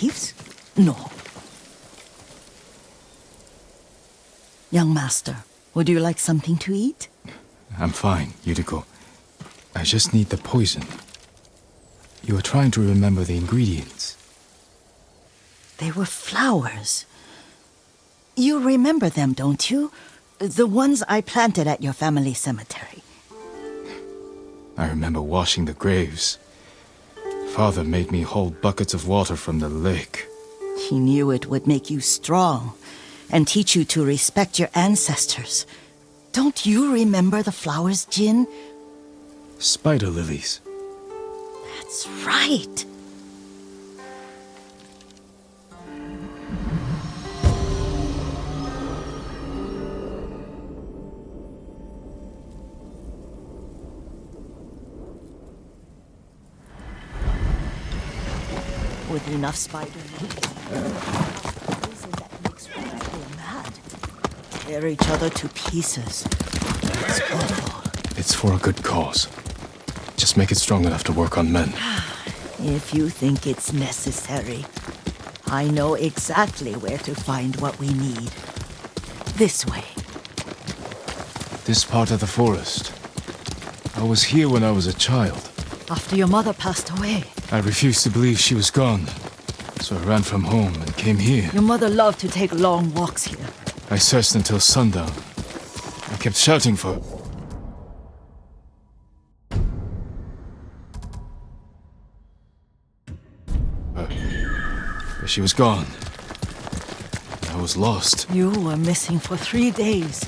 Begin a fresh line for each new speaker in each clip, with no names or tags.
leaves? No. Young master, would you like something to eat?
I'm fine, Yuriko. I just need the poison. You were trying to remember the ingredients.
They were flowers. You remember them, don't you? The ones I planted at your family cemetery.
I remember washing the graves. Father made me hold buckets of water from the lake.
He knew it would make you strong and teach you to respect your ancestors. Don't you remember the flowers, Jin?
Spider lilies.
That's right. With enough spider lilies, poison that makes rats go mad. Tear each other to pieces. It's awful.
It's for a good cause. Just make it strong enough to work on men.
If you think it's necessary, I know exactly where to find what we need. This way.
This part of the forest. I was here when I was a child.
After your mother passed away.
I refused to believe she was gone. So I ran from home and came here.
Your mother loved to take long walks here.
I searched until sundown. I kept shouting for... But she was gone. I was lost.
You were missing for 3 days.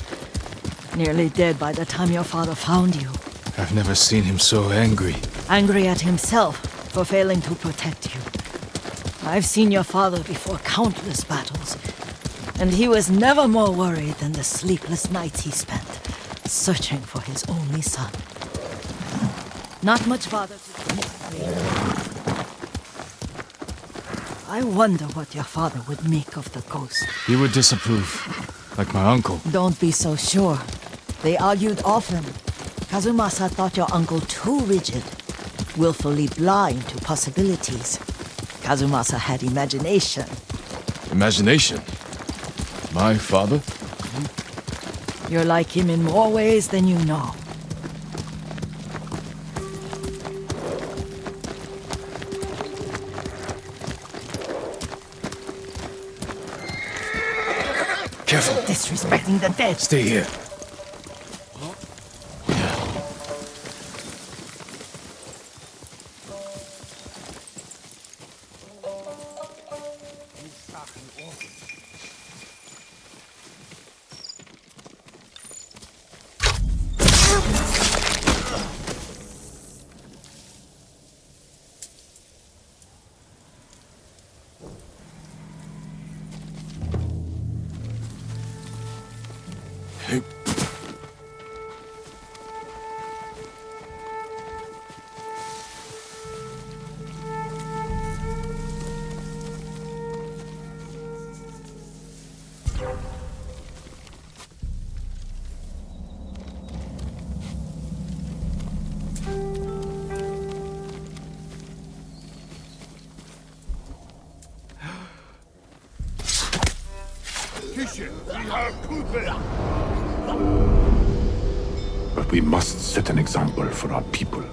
Nearly dead by the time your father found you.
I've never seen him so angry.
Angry at himself for failing to protect you. I've seen your father before countless battles, and he was never more worried than the sleepless nights he spent searching for his only son. Not much father to do. I wonder what your father would make of the ghost.
He would disapprove, like my uncle.
Don't be so sure. They argued often. Kazumasa thought your uncle too rigid, willfully blind to possibilities. Kazumasa had imagination.
Imagination? My father?
You're like him in more ways than you know.
Careful.
Disrespecting the dead.
Stay here.
But we must set an example for our people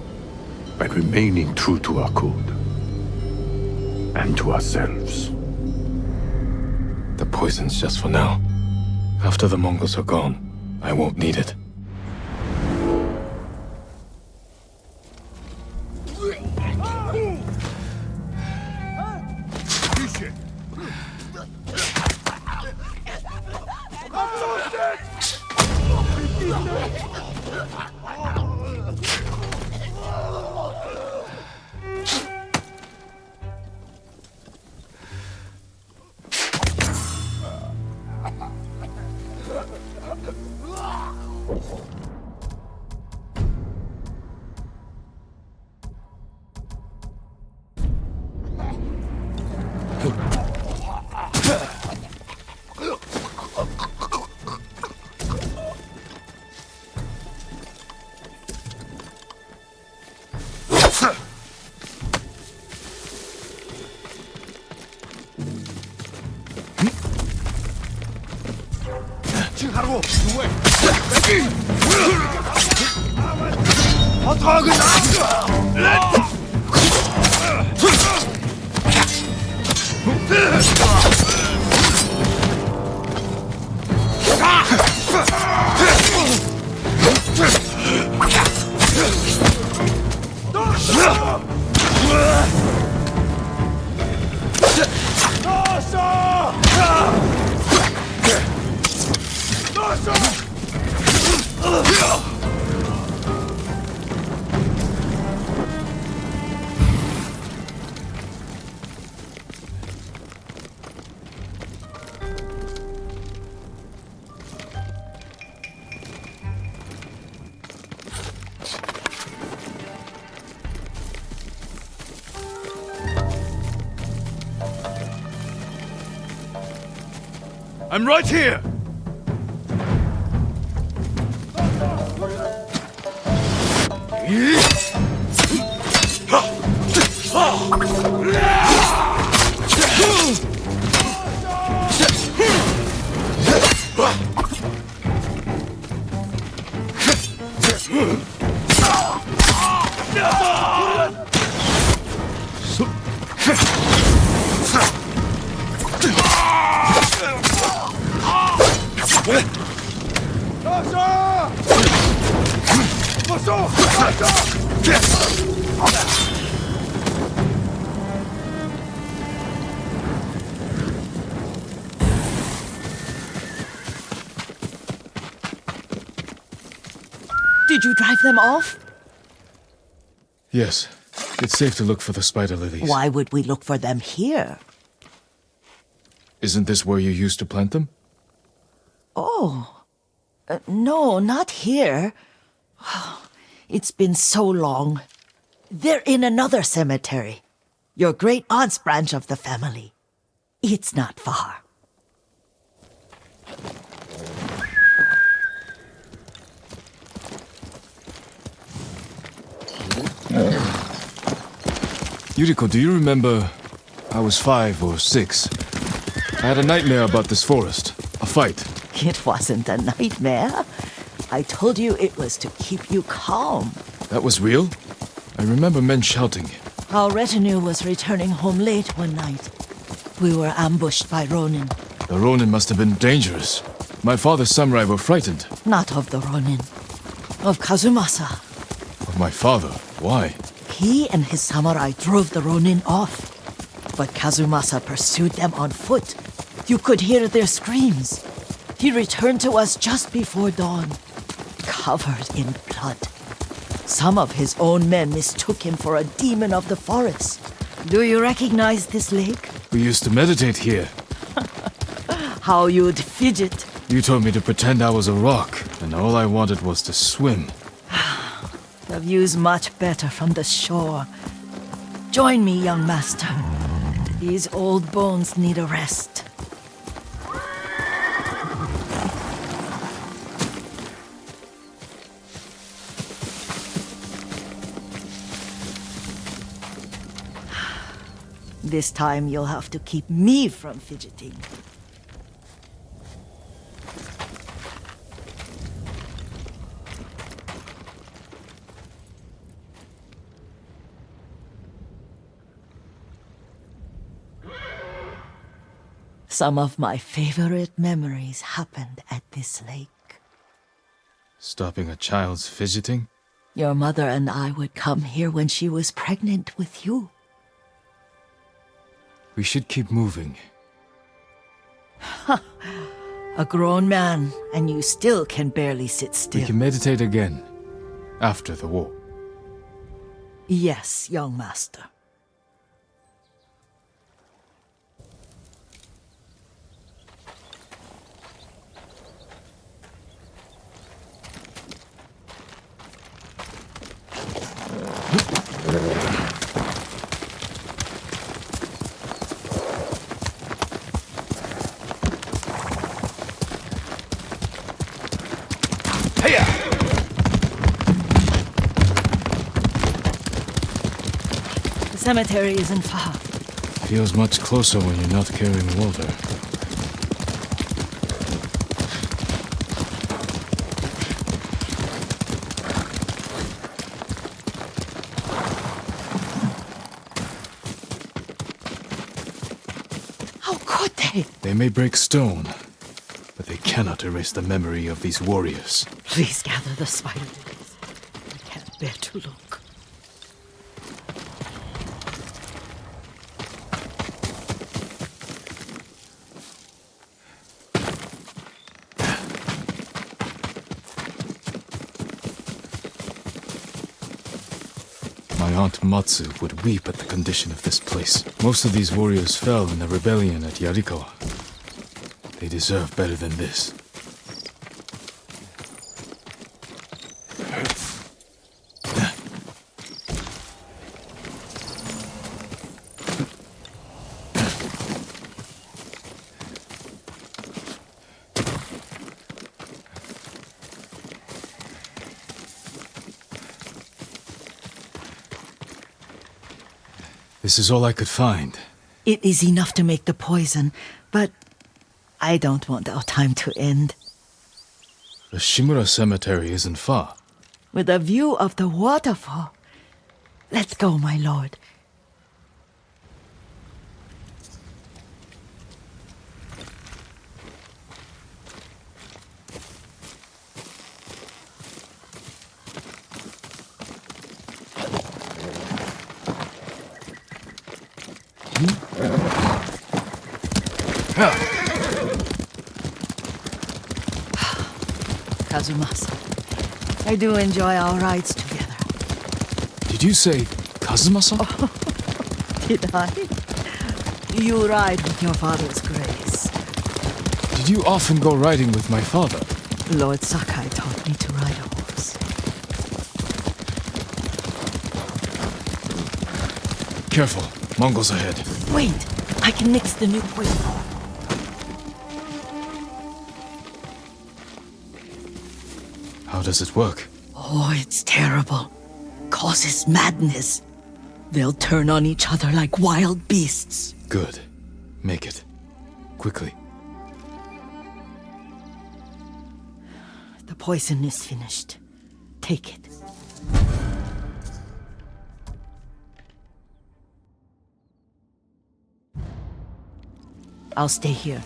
by remaining true to our code and to ourselves.
The poison's just for now. After the Mongols are gone, I won't need it.
I'm right here!
Did you drive them off?
Yes. It's safe to look for the spider lilies.
Why would we look for them here?
Isn't this where you used to plant them?
Oh. No, not here. It's been so long. They're in another cemetery. Your great-aunt's branch of the family. It's not far.
Yuriko, do you remember? I was 5 or 6. I had a nightmare about this forest. A fight.
It wasn't a nightmare. I told you it was to keep you calm.
That was real? I remember men shouting.
Our retinue was returning home late one night. We were ambushed by Ronin.
The Ronin must have been dangerous. My father's samurai were frightened.
Not of the Ronin. Of Kazumasa.
Of my father? Why?
He and his samurai drove the Ronin off. But Kazumasa pursued them on foot. You could hear their screams. He returned to us just before dawn, covered in blood. Some of his own men mistook him for a demon of the forest. Do you recognize this lake?
We used to meditate here.
How you'd fidget.
You told me to pretend I was a rock, and all I wanted was to swim.
The view's much better from the shore. Join me, young master. These old bones need a rest. This time you'll have to keep me from fidgeting. Some of my favorite memories happened at this lake.
Stopping a child's fidgeting?
Your mother and I would come here when she was pregnant with you.
We should keep moving.
A grown man, and you still can barely sit still.
We can meditate again. After the war.
Yes, young master. The cemetery isn't far.
Feels much closer when you're not carrying water.
could they?
They may break stone, but they cannot erase the memory of these warriors.
Please gather the spider lilies. I can't bear to look.
My aunt Matsu would weep at the condition of this place. Most of these warriors fell in the rebellion at Yarikawa. They deserve better than this. This is all I could find.
It is enough to make the poison, but I don't want our time to end.
The Shimura Cemetery isn't far.
With a view of the waterfall. Let's go, my lord. Kazumasa, I do enjoy our rides together.
Did you say Kazumasa?
Did I? You ride with your father's grace.
Did you often go riding with my father?
Lord Sakai taught me to ride a horse.
Careful, Mongols ahead.
Wait, I can mix the new poison.
How does it work?
Oh, it's terrible. Causes madness. They'll turn on each other like wild beasts.
Good. Make it. Quickly.
The poison is finished. Take it. I'll stay here.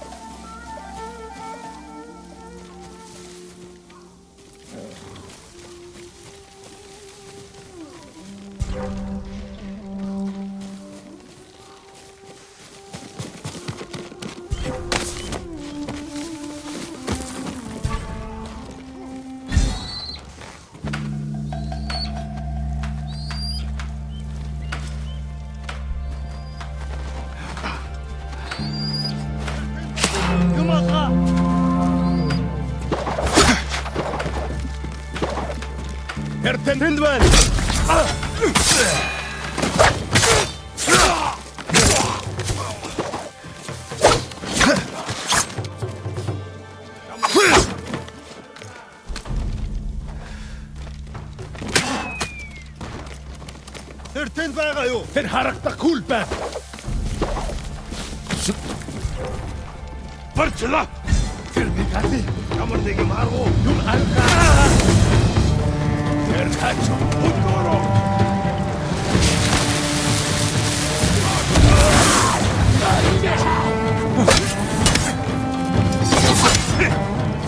Тэртэн байгаа юу? Тэр харагдахгүй л байна. Барчлаа. Тэр нэг али ямар нэг юм аргу юу харгаа. Тэр хач өдөрөө.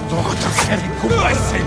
Тохот хэрэг кубайсэн.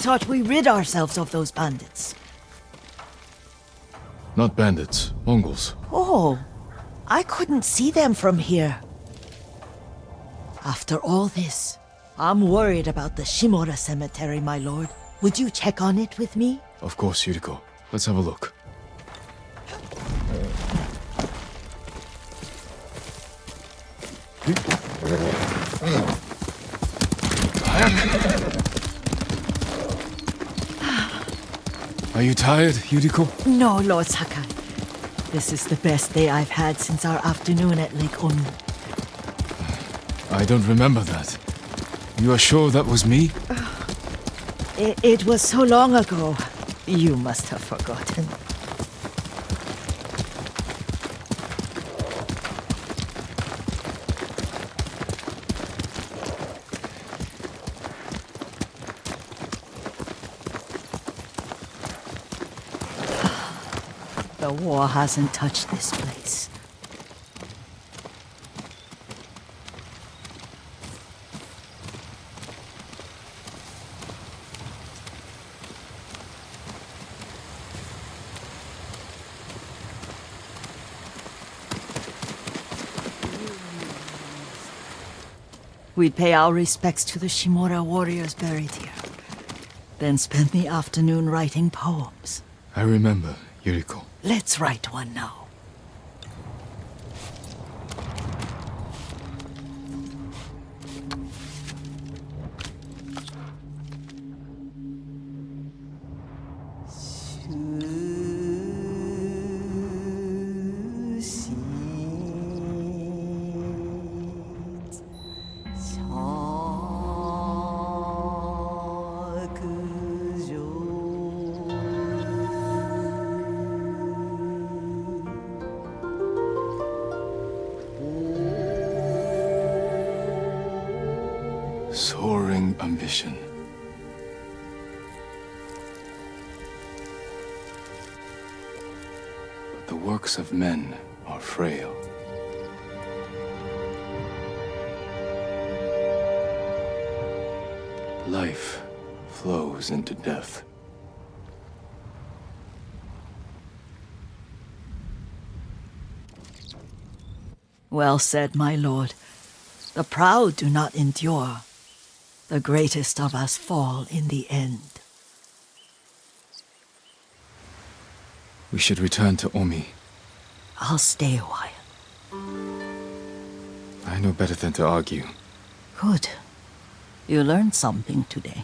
thought we rid ourselves of those bandits.
Not bandits, Mongols.
Oh, I couldn't see them from here. After all this, I'm worried about the Shimura cemetery, my lord. Would you check on it with me?
Of course, Yuriko. Let's have a look. Are you tired, Yuriko?
No, Lord Sakai. This is the best day I've had since our afternoon at Lake Oni.
I don't remember that. You are sure that was me?
It was so long ago. You must have forgotten. The war hasn't touched this place. We'd pay our respects to the Shimura warriors buried here. Then spend the afternoon writing poems.
I remember, Yuriko.
Let's write one now.
Soaring ambition. But the works of men are frail. Life flows into death.
Well said, my lord. The proud do not endure. The greatest of us fall in the end.
We should return to Omi.
I'll stay a while.
I know better than to argue.
Good. You learned something today.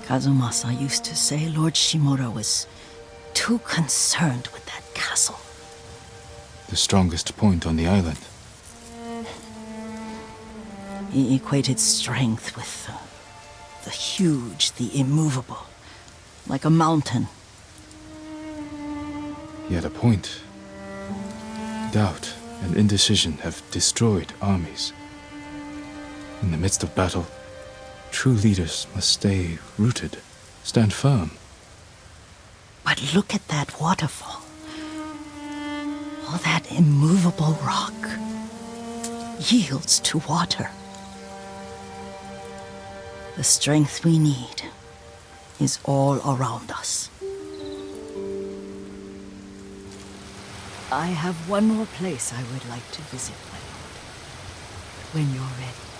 Kazumasa used to say Lord Shimura was too concerned with that castle.
The strongest point on the island.
He equated strength with the huge, the immovable, like a mountain.
He had a point. Doubt and indecision have destroyed armies. In the midst of battle, true leaders must stay rooted, stand firm.
But look at that waterfall. All that immovable rock yields to water. The strength we need is all around us. I have one more place I would like to visit, my lord. When you're ready.